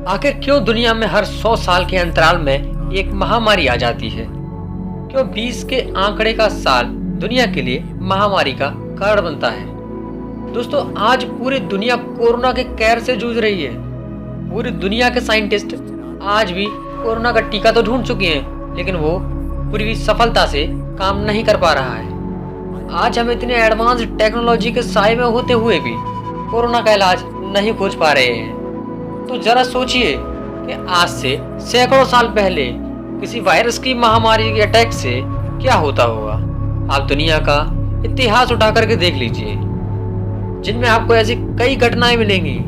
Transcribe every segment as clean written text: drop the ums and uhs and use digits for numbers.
आखिर क्यों दुनिया में हर 100 साल के अंतराल में एक महामारी आ जाती है? क्यों 20 के आंकड़े का साल दुनिया के लिए महामारी का कारण बनता है? दोस्तों, आज पूरी दुनिया कोरोना के कहर से जूझ रही है। पूरी दुनिया के साइंटिस्ट आज भी कोरोना का टीका तो ढूंढ चुके हैं, लेकिन वो पूरी सफलता से काम नहीं कर पा रहा है। आज हम इतने एडवांस टेक्नोलॉजी के साए में होते हुए भी कोरोना का इलाज नहीं खोज पा रहे हैं। तो जरा सोचिए कि आज से सैकड़ों साल पहले किसी वायरस की महामारी के अटैक से क्या होता होगा। आप दुनिया का इतिहास उठा करके देख लीजिए, जिनमें आपको ऐसी कई घटनाएं मिलेंगी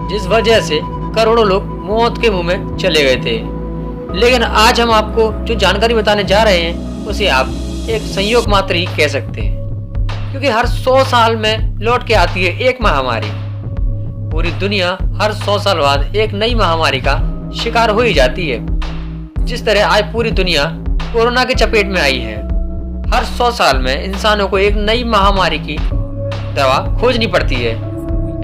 जिस वजह से करोड़ों लोग मौत के मुंह में चले गए थे। लेकिन आज हम आपको जो जानकारी बताने जा रहे हैं उसे आप एक संयोग मात्र ही कह सकते हैं, क्योंकि हर 100 साल में लौट के आती है एक महामारी। पूरी दुनिया हर 100 साल बाद एक नई महामारी का शिकार हो ही जाती है। जिस तरह आज पूरी दुनिया कोरोना के चपेट में आई है, हर 100 साल में इंसानों को एक नई महामारी की दवा खोजनी पड़ती है।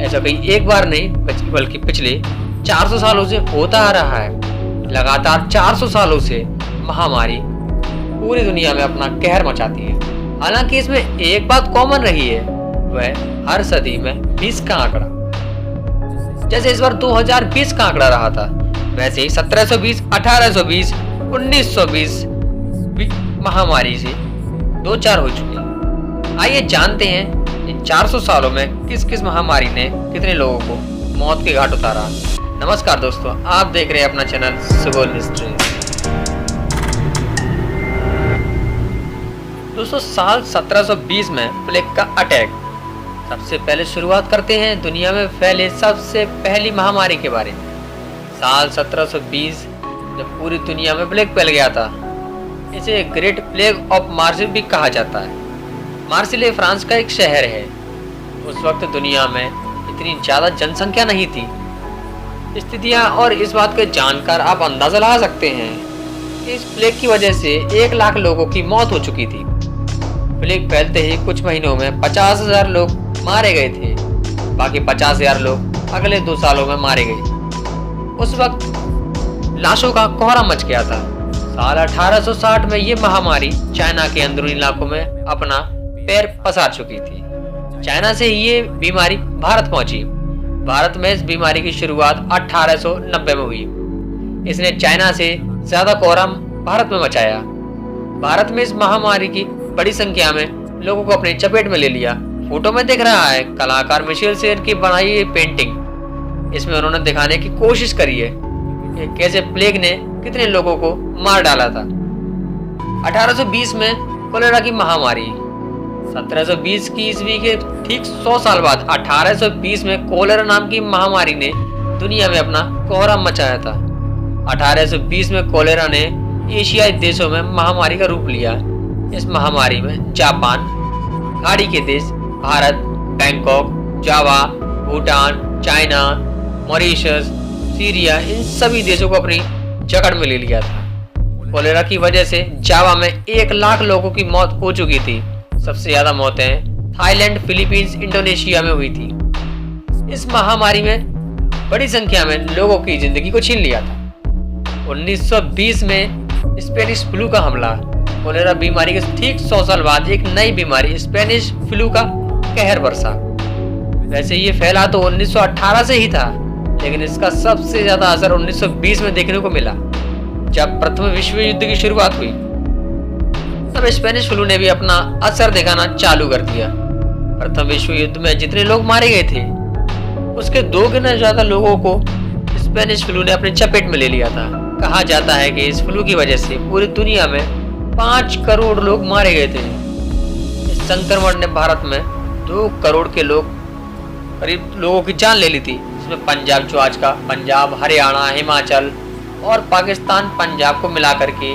ऐसा कहीं एक बार नहीं, बल्कि पिछले 400 सालों से होता आ रहा है। लगातार 400 सालों से महामारी पूरी दुनिया में अपना कहर मचाती है। हालांकि इसमें एक बात कॉमन रही है, वह हर सदी में 20 का आंकड़ा। जैसे इस बार 2020 का आंकड़ा रहा था, वैसे ही 1720, 1820, 1920 भी महामारी से दो चार हो चुके। आइए जानते हैं इन 400 सालों में किस किस महामारी ने कितने लोगों को मौत के घाट उतारा। नमस्कार दोस्तों, आप देख रहे हैं अपना चैनल सुगोल मिस्ट्रीज। दोस्तों, साल 1720 में प्लेग का अटैक। सबसे पहले शुरुआत करते हैं दुनिया में फैले सबसे पहली महामारी के बारे में। साल 1720 जब पूरी दुनिया में प्लेग फैल गया था, इसे ग्रेट प्लेग ऑफ मार्सिल भी कहा जाता है। मार्सिले फ्रांस का एक शहर है। उस वक्त दुनिया में इतनी ज़्यादा जनसंख्या नहीं थी। स्थितियाँ और इस बात के जानकर आप अंदाज़ा लगा सकते हैं कि इस प्लेग की वजह से 1 लाख लोगों की मौत हो चुकी थी। प्लेग फैलते ही कुछ महीनों में 50,000 लोग मारे गए थे। बाकी 50,000 लोग अगले 2 सालों में मारे गए। उस वक्त लाशों का कोहरा मच गया था। साल 1860 में ये महामारी चाइना के अंदरूनी इलाकों में अपना पैर पसार चुकी थी। चाइना से ही ये बीमारी भारत पहुंची। भारत में इस बीमारी की शुरुआत 1890 में हुई। इसने चाइना से ज्यादा कोहरा भारत में मचाया। भारत में इस महामारी की बड़ी संख्या में लोगों को अपने चपेट में ले लिया। फोटो में दिख रहा है कलाकार मिशेल सेर की बनाई ये पेंटिंग। इसमें उन्होंने दिखाने की कोशिश करी है कि कैसे प्लेग ने कितने लोगों को मार डाला था। 1820 में कोलेरा की महामारी। 1720 की ईस्वी के ठीक 100 साल बाद 1820 में कोलेरा नाम की महामारी ने दुनिया में अपना कोहराम मचाया था। 1820 में कोलेरा ने एशियाई देशों में महामारी का रूप लिया। इस महामारी में जापान, खाड़ी के देश, भारत, बैंकॉक, जावा, भूटान, चाइना, मॉरिशस, सीरिया, इन सभी देशों को अपनी जकड़ में ले लिया था। कोलेरा की वजह से जावा में 1 लाख लोगों की मौत हो चुकी थी। सबसे ज्यादा मौतें थाईलैंड, फिलीपींस, इंडोनेशिया में हुई थी। इस महामारी में बड़ी संख्या में लोगों की जिंदगी को छीन लिया था। 1920 में स्पेनिश फ्लू का हमला। कोलेरा बीमारी के ठीक 100 साल बाद एक नई बीमारी स्पेनिश फ्लू का कहर बरसा। वैसे ये फैला तो 1918 से ही था, लेकिन इसका सबसे ज्यादा असर 1920 में देखने को मिला, जब प्रथम विश्व युद्ध की शुरुआत हुई। तब स्पेनिश फ्लू ने भी अपना असर दिखाना चालू कर दिया। प्रथम विश्व युद्ध में जितने लोग मारे गए थे, उसके 2 गुना ज्यादा लोगों को स्पेनिश फ्लू ने अपने चपेट में ले लिया था। कहा जाता है कि इस फ्लू की वजह से पूरी दुनिया में 5 करोड़ लोग मारे गए थे। इस संक्रमण ने भारत में 2 करोड़ के करीब लोगों की जान ले ली थी, जिसमें पंजाब, जो आज का पंजाब, हरियाणा, हिमाचल और पाकिस्तान, पंजाब को मिलाकर के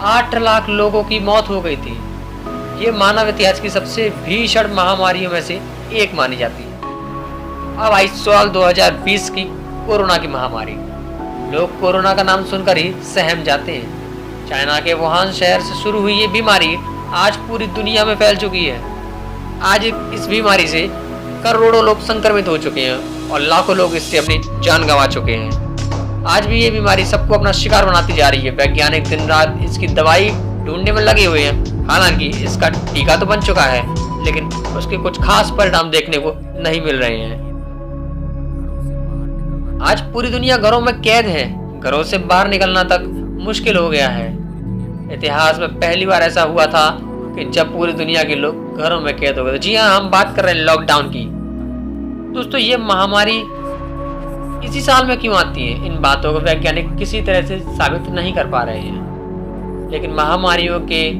8 लाख लोगों की मौत हो गई थी। ये मानव इतिहास की सबसे भीषण महामारियों में से एक मानी जाती है। अब आई साल 2020 की कोरोना की महामारी। लोग कोरोना का नाम सुनकर ही सहम जाते हैं। चाइना के वुहान शहर से शुरू हुई ये बीमारी आज पूरी दुनिया में फैल चुकी है। आज इस बीमारी से करोड़ों लोग संक्रमित हो चुके हैं और लाखों लोग इससे अपनी जान गंवा चुके हैं। आज भी ये बीमारी सबको अपना शिकार बनाती जा रही है। वैज्ञानिक दिन रात इसकी दवाई ढूंढने में लगे हुए हैं। हालांकि इसका टीका तो बन चुका है, लेकिन उसके कुछ खास परिणाम देखने को नहीं मिल रहे हैं। आज पूरी दुनिया घरों में कैद है। घरों से बाहर निकलना तक मुश्किल हो गया है। इतिहास में पहली बार ऐसा हुआ था कि जब पूरी दुनिया के लोग घरों में कैद हो गए। जी हाँ, हम बात कर रहे हैं लॉकडाउन की। दोस्तों, ये महामारी इसी साल में क्यों आती है, इन बातों को वैज्ञानिक किसी तरह से साबित नहीं कर पा रहे हैं। लेकिन महामारियों के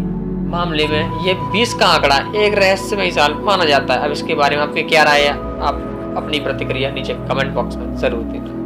मामले में ये 20 का आंकड़ा एक रहस्यमय साल माना जाता है। अब इसके बारे में आपकी क्या राय है? आप अपनी प्रतिक्रिया नीचे कमेंट बॉक्स में जरूर देना।